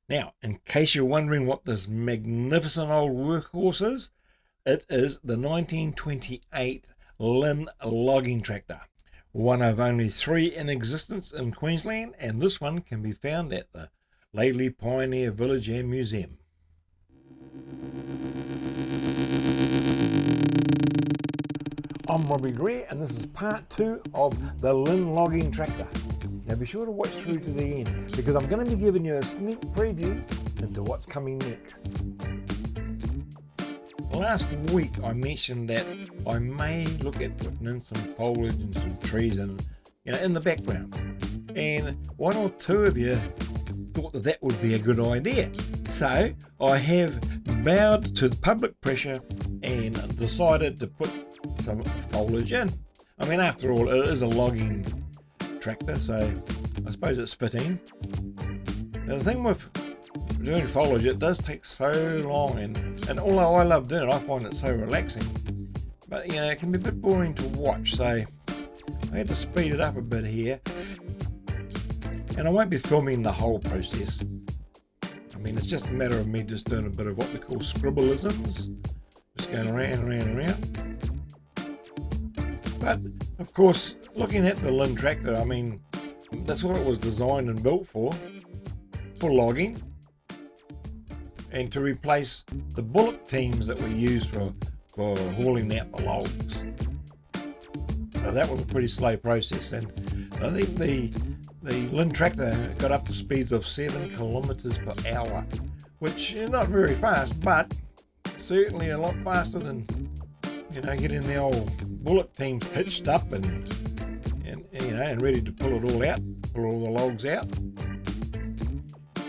Now, in case you're wondering what this magnificent old workhorse is, it is the 1928 Linn Logging Tractor, one of only 3 in existence in Queensland, and this one can be found at the Laidley Pioneer Village and Museum. I'm Robbie Greer, and this is part 2 of the Linn Logging Tractor. Now be sure to watch through to the end, because I'm going to be giving you a sneak preview into what's coming next. Last week I mentioned that I may look at putting in some foliage and some trees in the background, and 1 or 2 of you thought that would be a good idea. So I have bowed to the public pressure and decided to put some foliage in. I mean, after all, it is a logging tractor, so I suppose it's fitting. Now, the thing with doing foliage, it does take so long, and although I love doing it, I find it so relaxing, but it can be a bit boring to watch, so I had to speed it up a bit here. And I won't be filming the whole process. I mean, it's just a matter of me just doing a bit of what we call scribbleisms, just going around and around and around. But of course, looking at the Linn tractor, I mean, that's what it was designed and built for logging, and to replace the bullock teams that we use for hauling out the logs. So that was a pretty slow process, and I think the Linn tractor got up to speeds of 7 kilometers per hour, which is not very fast, but certainly a lot faster than getting the old bullock teams hitched up and ready to pull it all out, pull all the logs out.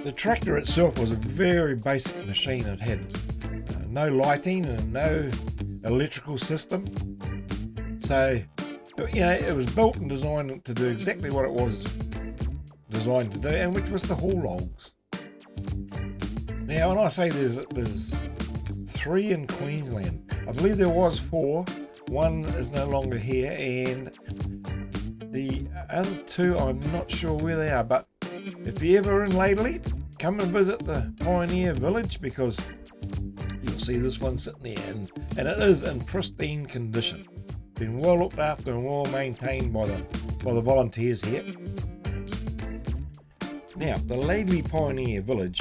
The tractor itself was a very basic machine. It had no lighting and no electrical system, so it was built and designed to do exactly what it was designed to do, and which was to haul logs. Now, when I say there's 3 in Queensland, I believe there was 4. 1 is no longer here, and the other 2, I'm not sure where they are, but if you're ever in Laidley, come and visit the Pioneer Village, because you'll see this one sitting there, and it is in pristine condition. Been well looked after and well maintained by the volunteers here. Now, the Laidley Pioneer Village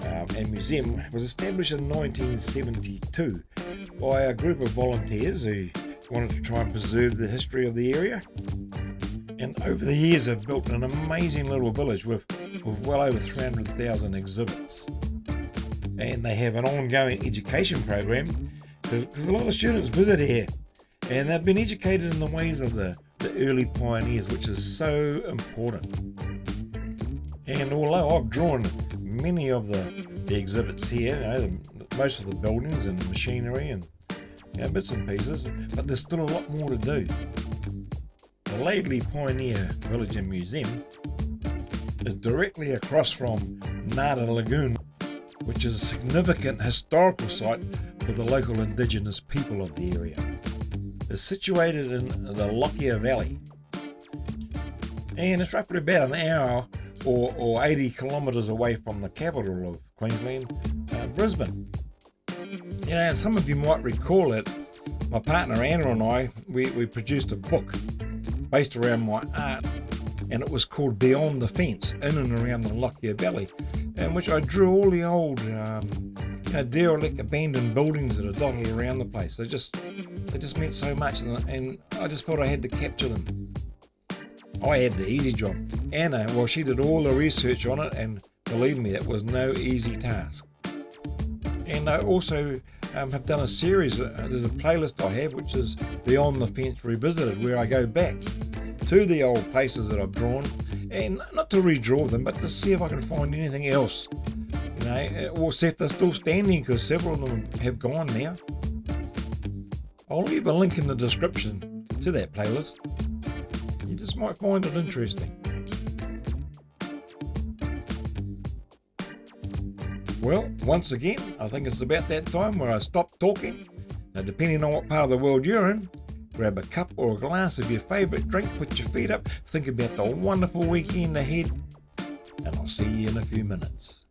and Museum was established in 1972 by a group of volunteers who wanted to try and preserve the history of the area. And over the years have built an amazing little village with well over 300,000 exhibits. And they have an ongoing education program, because a lot of students visit here, and they've been educated in the ways of the early pioneers, which is so important. And although I've drawn many of the exhibits here, most of the buildings and machinery and bits and pieces, but there's still a lot more to do. The Laidley Pioneer Village and Museum is directly across from Nada Lagoon, which is a significant historical site for the local indigenous people of the area. It's situated in the Lockyer Valley, and it's roughly about an hour or 80 kilometres away from the capital of Queensland, Brisbane. And some of you might recall that my partner Anna and I, we produced a book based around my art, and it was called Beyond the Fence, in and around the Lockyer Valley, in which I drew all the old derelict abandoned buildings that are dotted around the place. They just meant so much, and I just felt I had to capture them. I had the easy job. Anna, well, she did all the research on it, and believe me, it was no easy task. And I also have done a series, there's a playlist I have, which is Beyond the Fence Revisited, where I go back to the old places that I've drawn, and not to redraw them, but to see if I can find anything else, or see if they're still standing, because several of them have gone now. I'll leave a link in the description to that playlist. You just might find it interesting. Well, once again, I think it's about that time where I stop talking. Now, depending on what part of the world you're in, grab a cup or a glass of your favourite drink, put your feet up, think about the wonderful weekend ahead, and I'll see you in a few minutes.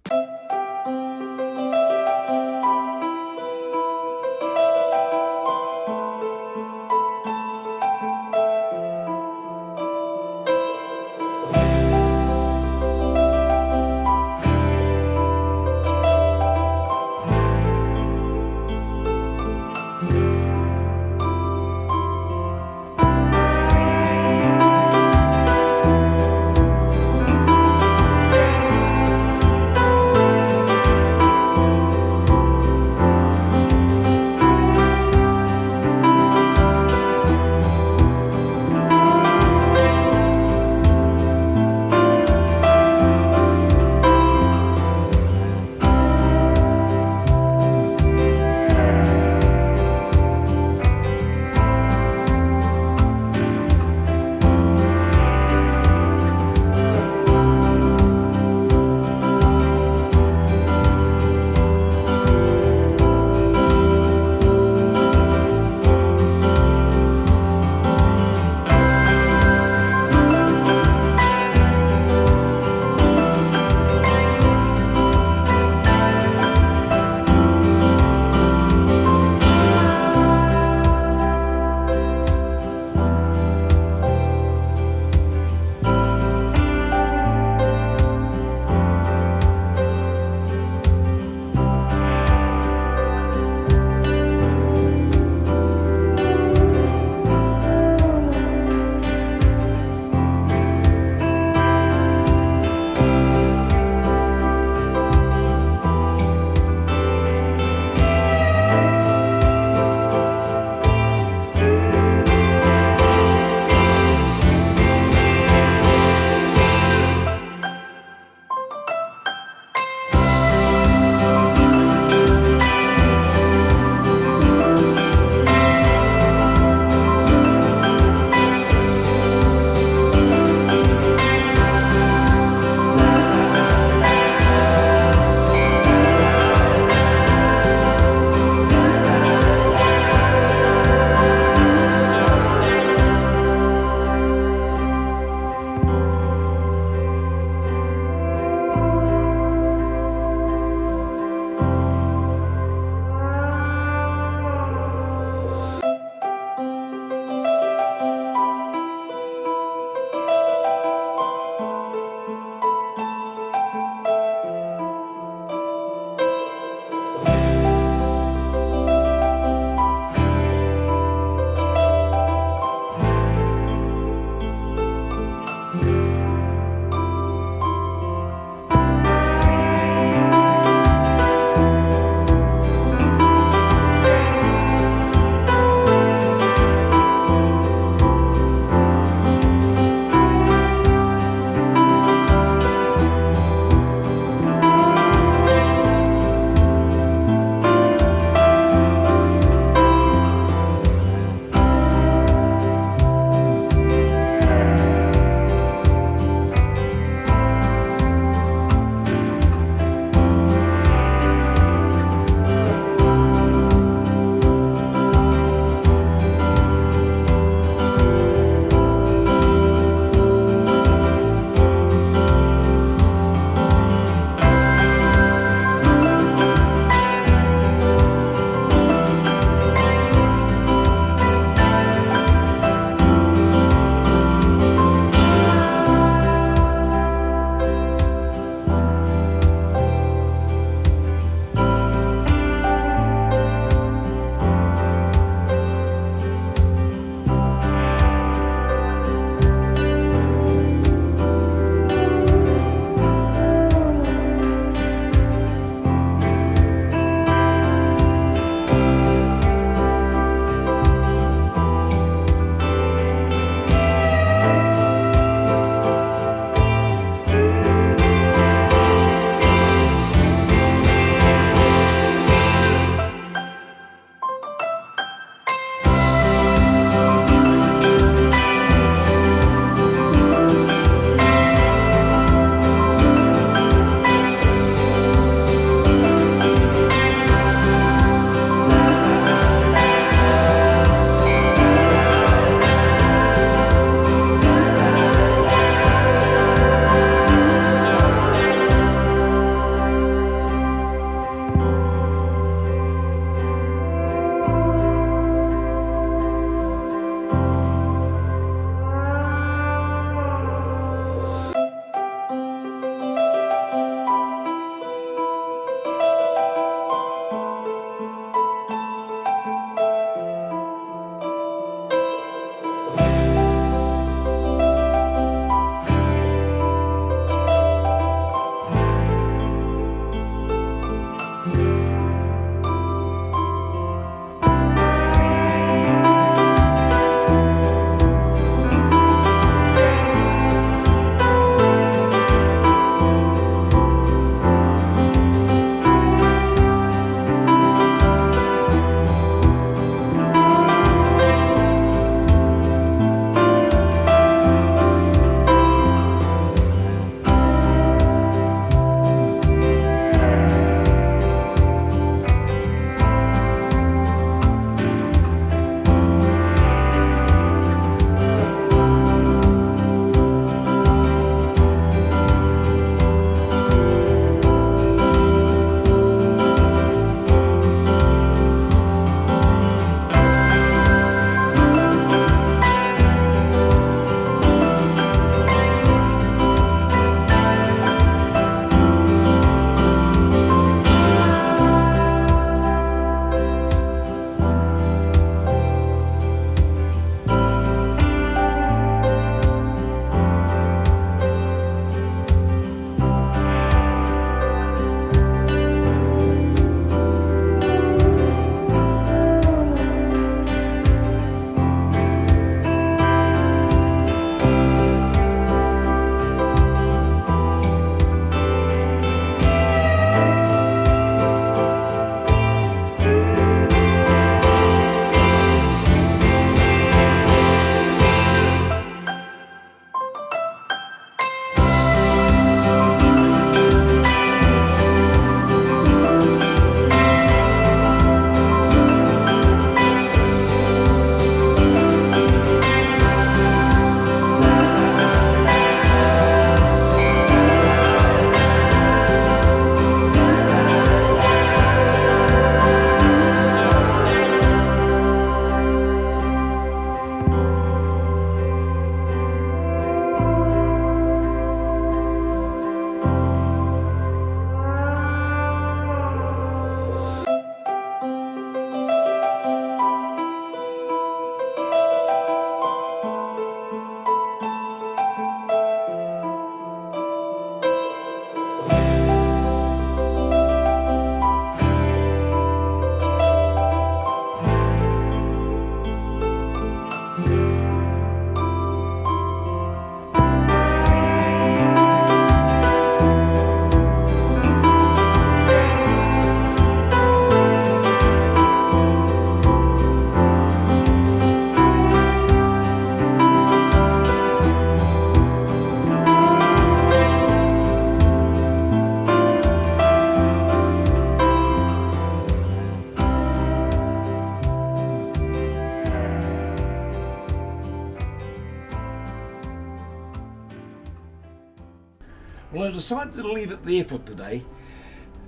Well, I decided to leave it there for today.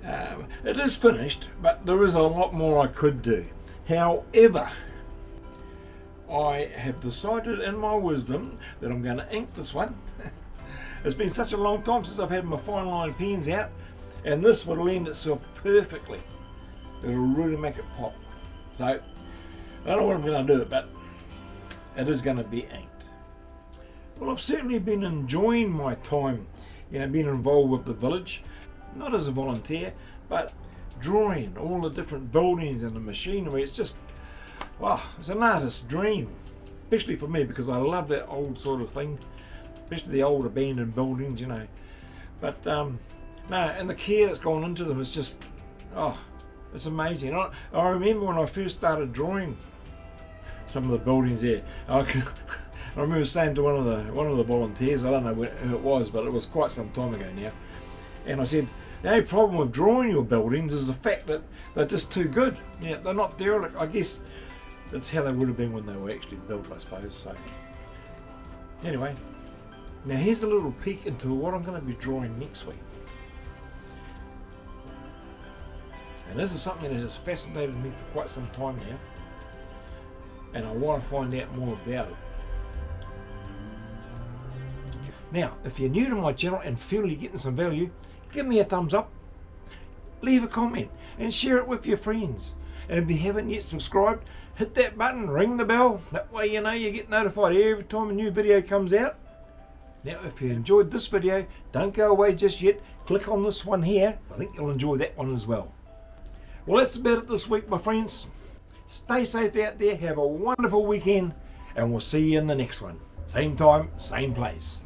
It is finished, but there is a lot more I could do. However, I have decided in my wisdom that I'm going to ink this one. It's been such a long time since I've had my fine line pens out, and this would lend itself perfectly. It'll really make it pop. So, I don't know what I'm going to do, but it is going to be inked. Well, I've certainly been enjoying my time, being involved with the village, not as a volunteer, but drawing all the different buildings and the machinery. It's just, it's an artist's dream, especially for me, because I love that old sort of thing, especially the old abandoned buildings, But and the care that's gone into them is just, it's amazing. I remember when I first started drawing some of the buildings there. I remember saying to one of the volunteers, I don't know who it was, but it was quite some time ago now, and I said, the only problem with drawing your buildings is the fact that they're just too good. Yeah, they're not derelict. I guess that's how they would have been when they were actually built, I suppose. So anyway, now here's a little peek into what I'm going to be drawing next week. And this is something that has fascinated me for quite some time now, and I want to find out more about it. Now, if you're new to my channel and feel you're getting some value, give me a thumbs up, leave a comment, and share it with your friends. And if you haven't yet subscribed, hit that button, ring the bell. That way you get notified every time a new video comes out. Now, if you enjoyed this video, don't go away just yet. Click on this one here. I think you'll enjoy that one as well. Well, that's about it this week, my friends. Stay safe out there, have a wonderful weekend, and we'll see you in the next one. Same time, same place.